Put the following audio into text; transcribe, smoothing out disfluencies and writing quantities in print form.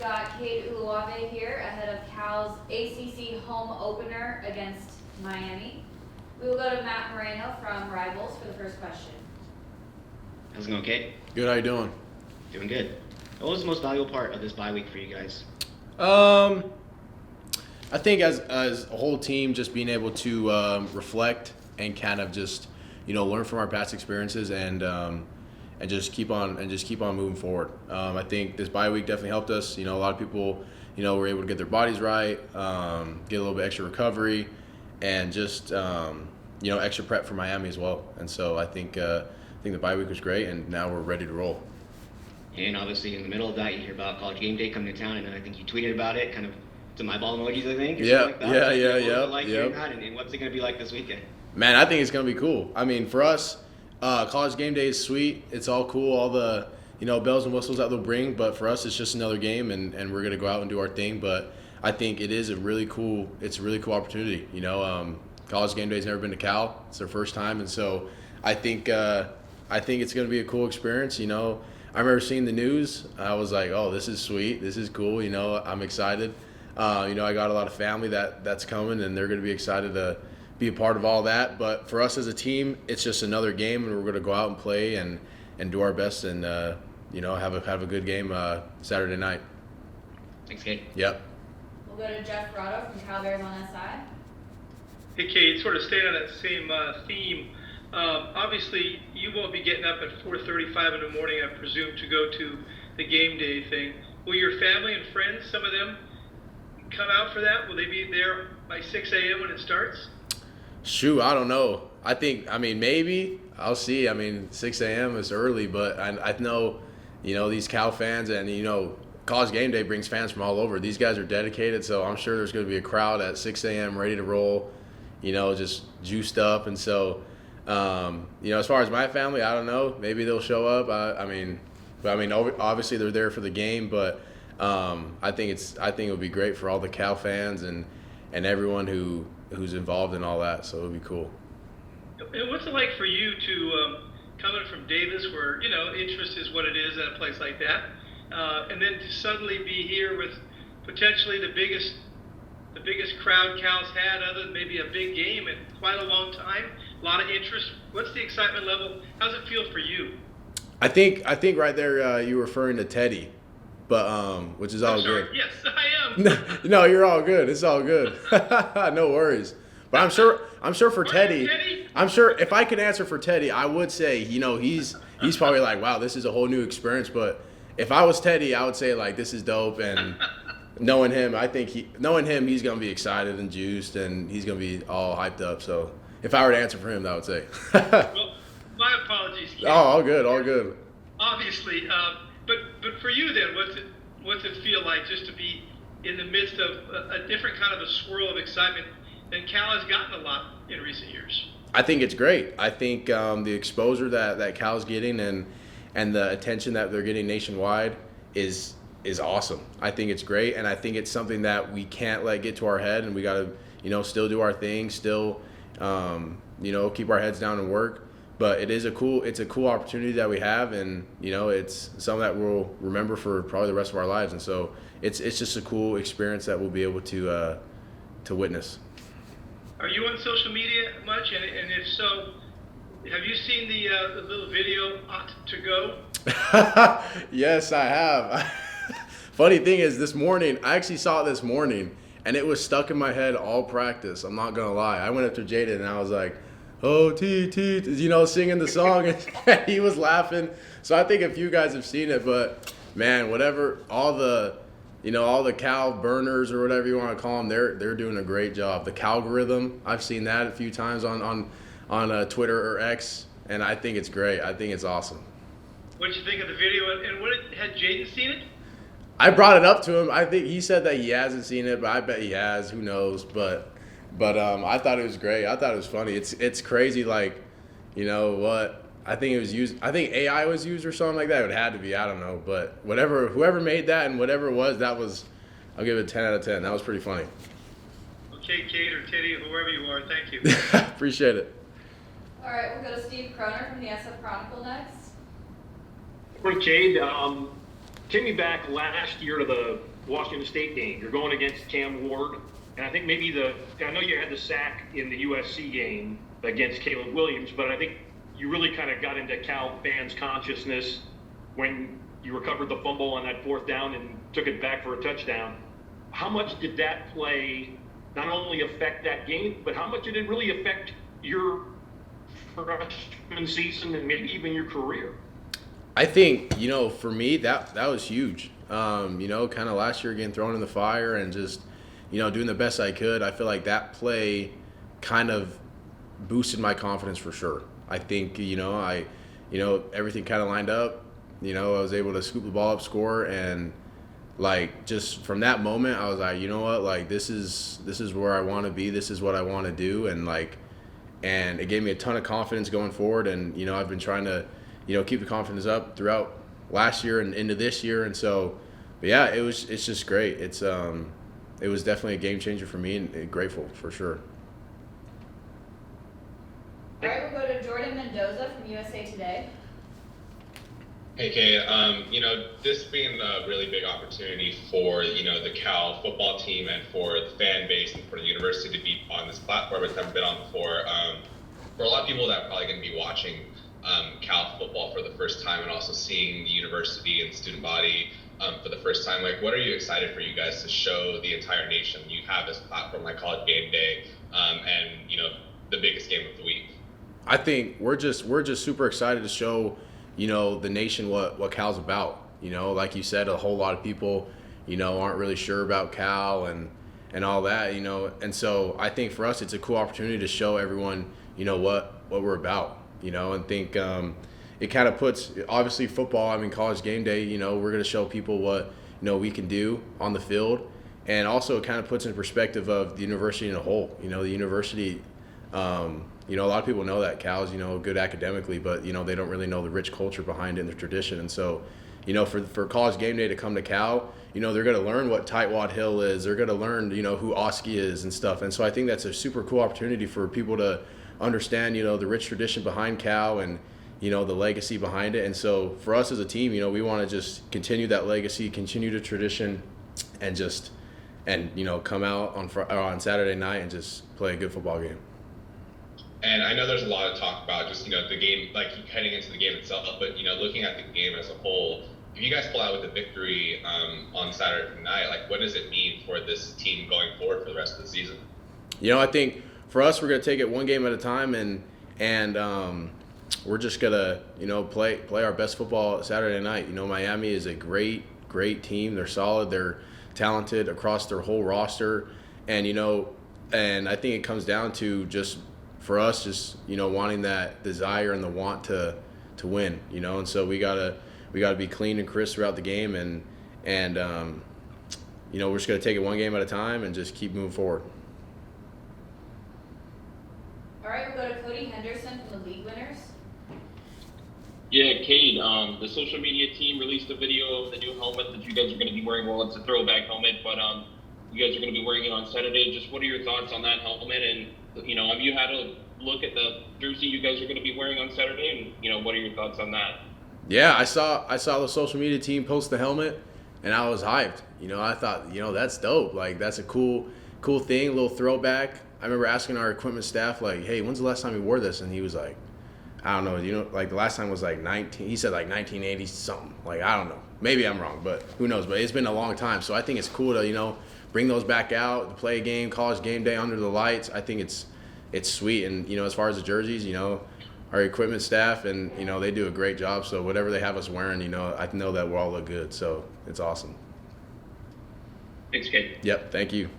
got Cade Uluave here ahead of Cal's ACC home opener against Miami. We will go to Matt Moreno from Rivals for the first question. How's it going, Cade? Good, how you doing? Doing good. What was the most valuable part of this bye week for you guys? I think as a whole team, just being able to reflect and kind of just learn from our past experiences and just keep on moving forward. I think this bye week definitely helped us. A lot of people were able to get their bodies right, get a little bit extra recovery, and just extra prep for Miami as well. And so I think the bye week was great, and now we're ready to roll. And obviously in the middle of that, you hear about College Game Day coming to town, and I think you tweeted about it, kind of some eyeball emojis, I think. Or Yeah, something like that. yeah. What was it like hearing that, and what's it going to be like this weekend? Man, I think it's going to be cool. I mean, for us, College Game Day is sweet. It's all cool, all the bells and whistles that they'll bring. But for us, it's just another game, and we're going to go out and do our thing. But I think it's a really cool opportunity. College Game Day's never been to Cal. It's their first time, and so I think it's going to be a cool experience. I remember seeing the news. I was like, oh, this is sweet. This is cool. I'm excited. I got a lot of family that's coming, and they're going to be excited to be a part of all that. But for us as a team, it's just another game, and we're going to go out and play and do our best and have a good game Saturday night. Thanks, Cade. Yep. We'll go to Jeff Grotto from Calgary on SI. Hey, Cade, sort of staying on that same theme. Obviously, you won't be getting up at 4:35 in the morning, I presume, to go to the game day thing. Will your family and friends, some of them, come out for that? Will they be there by 6 a.m. when it starts? Shoot, I don't know. Maybe. I'll see. 6 a.m. is early, but I know, these Cal fans and, College Game Day brings fans from all over. These guys are dedicated, so I'm sure there's going to be a crowd at 6 a.m. ready to roll, just juiced up. And so, as far as my family, I don't know. Maybe they'll show up. Obviously they're there for the game, but I think it'll be great for all the Cal fans and everyone who's involved in all that. So it'll be cool. And what's it like for you to coming from Davis, where interest is what it is at a place like that, and then to suddenly be here with potentially the biggest crowd Cal's had, other than maybe a big game in quite a long time. A lot of interest. What's the excitement level? How's it feel for you? I think right there you're referring to Teddy, but which is all good. Yes, I am. No, you're all good. It's all good. No worries. But I'm sure for Teddy, I'm sure if I could answer for Teddy, I would say he's probably like, wow, this is a whole new experience. But if I was Teddy, I would say like, this is dope. And knowing him, he's gonna be excited and juiced, and he's gonna be all hyped up. So if I were to answer for him, I would say. Well, my apologies. Oh, all good. Obviously, but for you then, what's it feel like just to be in the midst of a different kind of a swirl of excitement than Cal has gotten a lot in recent years? I think it's great. I think the exposure that Cal's getting and the attention that they're getting nationwide is awesome. I think it's great, and I think it's something that we can't let get to our head, and we got to still do our thing, still keep our heads down and work. But it's a cool opportunity that we have, and it's something that we'll remember for probably the rest of our lives. And so it's just a cool experience that we'll be able to witness. Are you on social media much? And if so, have you seen the little video "Ought to Go"? Yes, I have. Funny thing is, this morning I actually saw it this morning, and it was stuck in my head all practice. I'm not gonna lie. I went up to Jaden and I was like, "Oh, T, singing the song," and he was laughing. So I think a few guys have seen it, but man, whatever, all the Cal burners or whatever you want to call them, they're doing a great job. The Calgorithm, I've seen that a few times on Twitter or X, and I think it's great. I think it's awesome. What did you think of the video? And had Jaden seen it? I brought it up to him. I think he said that he hasn't seen it, but I bet he has. Who knows? But I thought it was great. I thought it was funny. It's crazy. Like, what? I think it was used. I think AI was used or something like that. It had to be. I don't know. But whoever made that and whatever it was, I'll give it a 10 out of 10. That was pretty funny. Okay, Cade or Teddy, whoever you are, thank you. Appreciate it. All right, we'll go to Steve Croner from the SF Chronicle next. For Cade, taking me back last year to the Washington State game. You're going against Cam Ward, and I think maybe I know you had the sack in the USC game against Caleb Williams, but I think you really kind of got into Cal fans' consciousness when you recovered the fumble on that 4th down and took it back for a touchdown. How much did that play not only affect that game, but how much did it really affect your freshman season and maybe even your career? I think, for me, that was huge. Kind of last year getting thrown in the fire and just, doing the best I could. I feel like that play kind of boosted my confidence for sure. I think, everything kind of lined up. I was able to scoop the ball up, score, and just from that moment, I was like, you know what, this is where I want to be. This is what I want to do, and it gave me a ton of confidence going forward. And I've been trying to, keep the confidence up throughout last year and into this year. And so, but yeah, it's just great. It was definitely a game changer for me, and grateful for sure. All right, we'll go to Jordan Mendoza from USA Today. Hey, Cade, this being a really big opportunity for, the Cal football team and for the fan base and for the university to be on this platform it's never been on before. For a lot of people that are probably going to be watching Cal football for the first time and also seeing the university and student body for the first time, what are you excited for you guys to show the entire nation? You have this platform like College Game Day and, the biggest game of the week. I think we're just super excited to show, the nation what Cal's about. Like you said, a whole lot of people, aren't really sure about Cal and all that, and so I think for us it's a cool opportunity to show everyone, what we're about, and think it kind of puts, obviously football, College Game Day, we're going to show people what, we can do on the field, and also it kind of puts in perspective of the university in a whole. The university, a lot of people know that Cal's, good academically, but, they don't really know the rich culture behind it and the tradition. And so, for College Game Day to come to Cal, they're going to learn what Tightwad Hill is. They're going to learn, who Oski is and stuff. And so I think that's a super cool opportunity for people to understand, the rich tradition behind Cal and, the legacy behind it. And so for us as a team, we want to just continue that legacy, continue the tradition, and come out on Saturday night and just play a good football game. And I know there's a lot of talk about just, the game, heading into the game itself, but, looking at the game as a whole, if you guys pull out with a victory on Saturday night, what does it mean for this team going forward for the rest of the season? I think for us, we're going to take it one game at a time, and we're just going to, play our best football Saturday night. Miami is a great team. They're solid. They're talented across their whole roster. And, and I think it comes down to just, for us, just, wanting that desire and the want to win, and so we gotta be clean and crisp throughout the game, and we're just gonna take it one game at a time and just keep moving forward. All right, we'll go to Cody Henderson from the League Winners. Yeah, Cade, the social media team released a video of the new helmet that you guys are going to be wearing. Well, it's a throwback helmet, but you guys are going to be wearing it on Saturday. Just what are your thoughts on that helmet? And, have you had a look at the jersey you guys are going to be wearing on Saturday? And, what are your thoughts on that? Yeah, I saw the social media team post the helmet, and I was hyped. I thought, that's dope. That's a cool thing, a little throwback. I remember asking our equipment staff, hey, when's the last time you wore this? And he was like, I don't know, the last time was he said 1980 something. I don't know. Maybe I'm wrong, but who knows? But it's been a long time. So I think it's cool to, bring those back out, to play a game, College Game Day under the lights. I think it's sweet. And, as far as the jerseys, our equipment staff and, they do a great job. So whatever they have us wearing, I know that we'll all look good. So it's awesome. Thanks, Cade. Yep. Thank you.